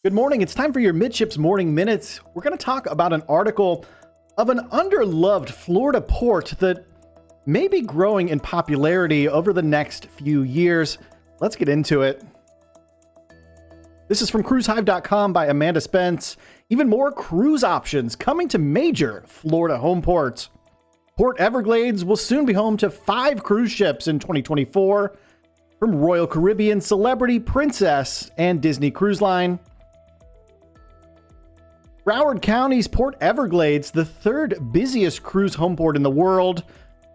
Good morning. It's time for your Midships Morning Minutes. We're going to talk about an article of an underloved Florida port that may be growing in popularity over the next few years. Let's get into it. This is from cruisehive.com by Amanda Spence. Even more cruise options coming to major Florida home ports. Port Everglades will soon be home to 5 cruise ships in 2024 from Royal Caribbean, Celebrity, Princess, and Disney Cruise Line. Broward County's Port Everglades, the third busiest cruise home port in the world.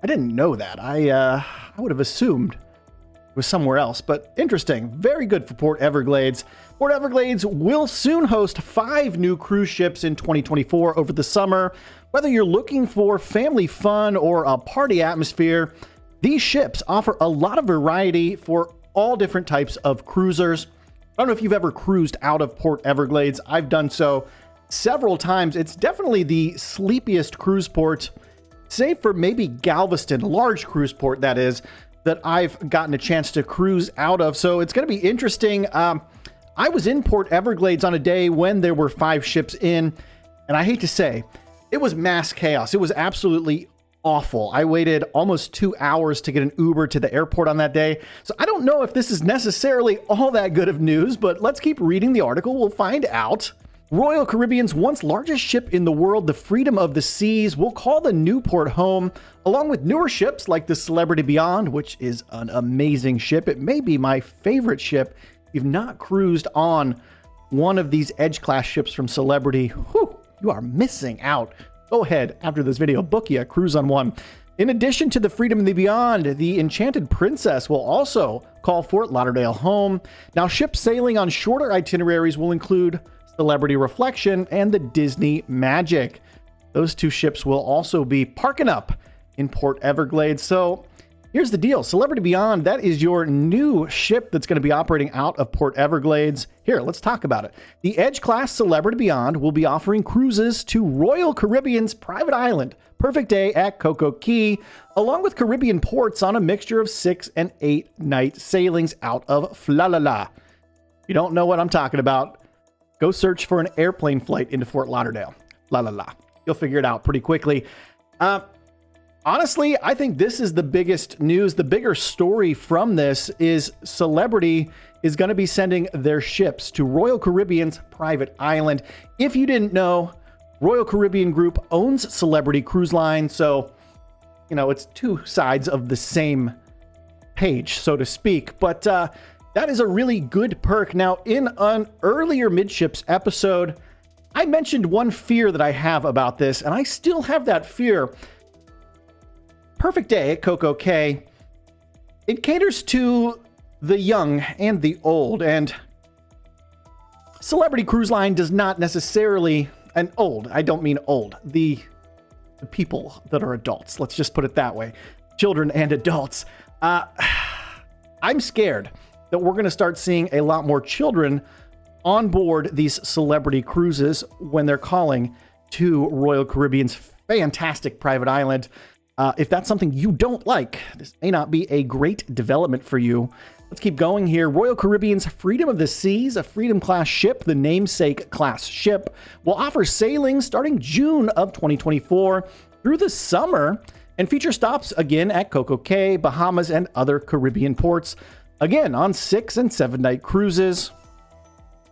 I didn't know that. I would have assumed it was somewhere else, but interesting. Very good for Port Everglades. Port Everglades will soon host 5 new cruise ships in 2024 over the summer. Whether you're looking for family fun or a party atmosphere, these ships offer a lot of variety for all different types of cruisers. I don't know if you've ever cruised out of Port Everglades. I've done so several times. It's definitely the sleepiest cruise port, save for maybe Galveston, large cruise port that is, that I've gotten a chance to cruise out of. So it's going to be interesting. I was in Port Everglades on a day when there were 5 ships in, and I hate to say, it was mass chaos. It was absolutely awful. I waited almost 2 hours to get an Uber to the airport on that day. So I don't know if this is necessarily all that good of news, but let's keep reading the article. We'll find out. Royal Caribbean's once largest ship in the world, the Freedom of the Seas, will call the new port home, along with newer ships like the Celebrity Beyond, which is an amazing ship. It may be my favorite ship. If you've not cruised on one of these Edge-class ships from Celebrity, whew, you are missing out. Go ahead, after this video, book you a cruise on one. In addition to the Freedom and the Beyond, the Enchanted Princess will also call Fort Lauderdale home. Now, ships sailing on shorter itineraries will include Celebrity Reflection and the Disney Magic. Those 2 ships will also be parking up in Port Everglades. So here's the deal. Celebrity Beyond, that is your new ship that's going to be operating out of Port Everglades. Here, let's talk about it. The Edge-class Celebrity Beyond will be offering cruises to Royal Caribbean's private island, Perfect Day at Coco Cay, along with Caribbean ports on a mixture of 6 and 8 night sailings out of Flalala. If you don't know what I'm talking about, go search for an airplane flight into Fort Lauderdale. You'll figure it out pretty quickly. Honestly, I think this is the biggest news. The bigger story from this is Celebrity is going to be sending their ships to Royal Caribbean's private island. If you didn't know, Royal Caribbean Group owns Celebrity Cruise Line. So, you know, it's 2 sides of the same page, so to speak. But that is a really good perk. Now, in an earlier Midships episode, I mentioned one fear that I have about this, and I still have that fear. Perfect Day at Coco Cay, it caters to the young and the old, and Celebrity Cruise Line does not necessarily, and old, I don't mean old, the people that are adults. Let's just put it that way. Children and adults. I'm scared that we're going to start seeing a lot more children on board these Celebrity cruises when they're calling to Royal Caribbean's fantastic private island. If that's something you don't like, this may not be a great development for you. Let's keep going here. Royal Caribbean's Freedom of the Seas, a Freedom-class ship, the namesake-class ship, will offer sailing starting June of 2024 through the summer and feature stops again at Coco Cay, Bahamas, and other Caribbean ports, again on 6 and 7 night cruises.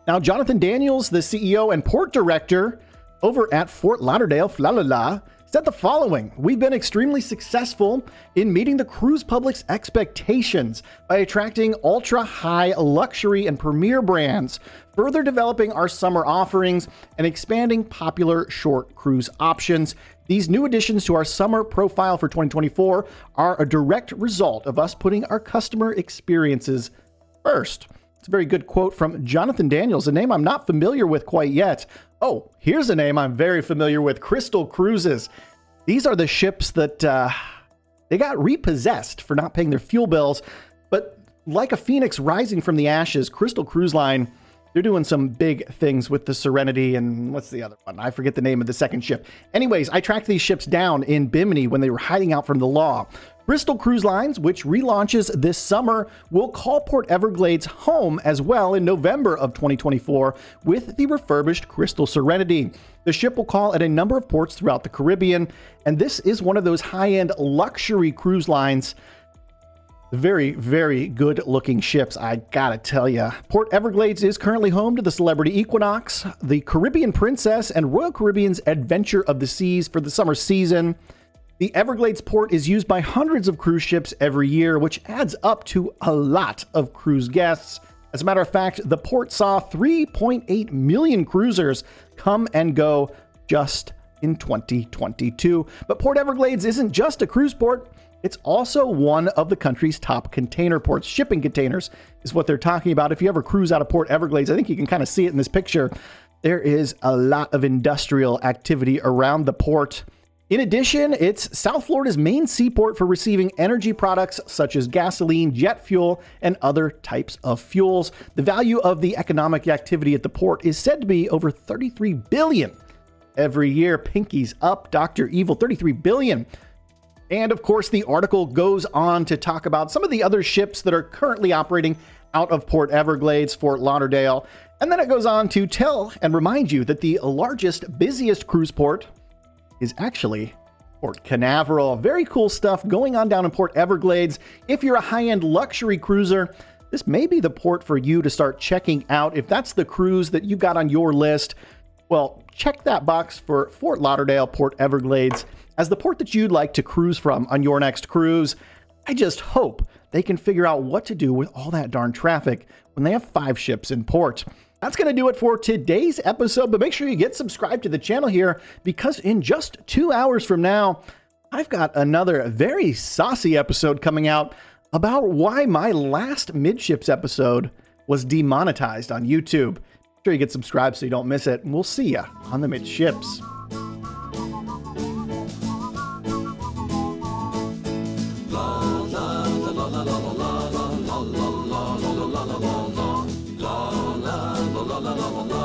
Now, Jonathan Daniels, the CEO and port director over at Fort Lauderdale, Flalala, said the following: "We've been extremely successful in meeting the cruise public's expectations by attracting ultra-high luxury and premier brands, further developing our summer offerings, and expanding popular short cruise options. These new additions to our summer profile for 2024 are a direct result of us putting our customer experiences first." It's a very good quote from Jonathan Daniels, a name I'm not familiar with quite yet. Oh, here's a name I'm very familiar with: Crystal Cruises. These are the ships that they got repossessed for not paying their fuel bills. But like a phoenix rising from the ashes, Crystal Cruise Line, they're doing some big things with the Serenity and what's the other one? I forget the name of the second ship. Anyways, I tracked these ships down in Bimini when they were hiding out from the law. Bristol Cruise Lines, which relaunches this summer, will call Port Everglades home as well in November of 2024 with the refurbished Crystal Serenity. The ship will call at a number of ports throughout the Caribbean, and this is one of those high-end luxury cruise lines. Very, very good-looking ships, I gotta tell ya. Port Everglades is currently home to the Celebrity Equinox, the Caribbean Princess, and Royal Caribbean's Adventure of the Seas for the summer season. The Everglades port is used by hundreds of cruise ships every year, which adds up to a lot of cruise guests. As a matter of fact, the port saw 3.8 million cruisers come and go just in 2022. But Port Everglades isn't just a cruise port. It's also one of the country's top container ports. Shipping containers is what they're talking about. If you ever cruise out of Port Everglades, I think you can kind of see it in this picture. There is a lot of industrial activity around the port. In addition, it's South Florida's main seaport for receiving energy products such as gasoline, jet fuel, and other types of fuels. The value of the economic activity at the port is said to be over $33 billion every year. Pinkies up, Dr. Evil, $33 billion. And of course, the article goes on to talk about some of the other ships that are currently operating out of Port Everglades, Fort Lauderdale. And then it goes on to tell and remind you that the largest, busiest cruise port is actually Port Canaveral. Very cool stuff going on down in Port Everglades. If you're a high-end luxury cruiser, this may be the port for you to start checking out. If that's the cruise that you got on your list, well, check that box for Fort Lauderdale, Port Everglades, as the port that you'd like to cruise from on your next cruise. I just hope they can figure out what to do with all that darn traffic when they have 5 ships in port. That's going to do it for today's episode, but make sure you get subscribed to the channel here, because in just 2 hours from now, I've got another very saucy episode coming out about why my last Midships episode was demonetized on YouTube. Make sure you get subscribed so you don't miss it, and we'll see ya on the Midships. La la la la la la la la la la la la la la la la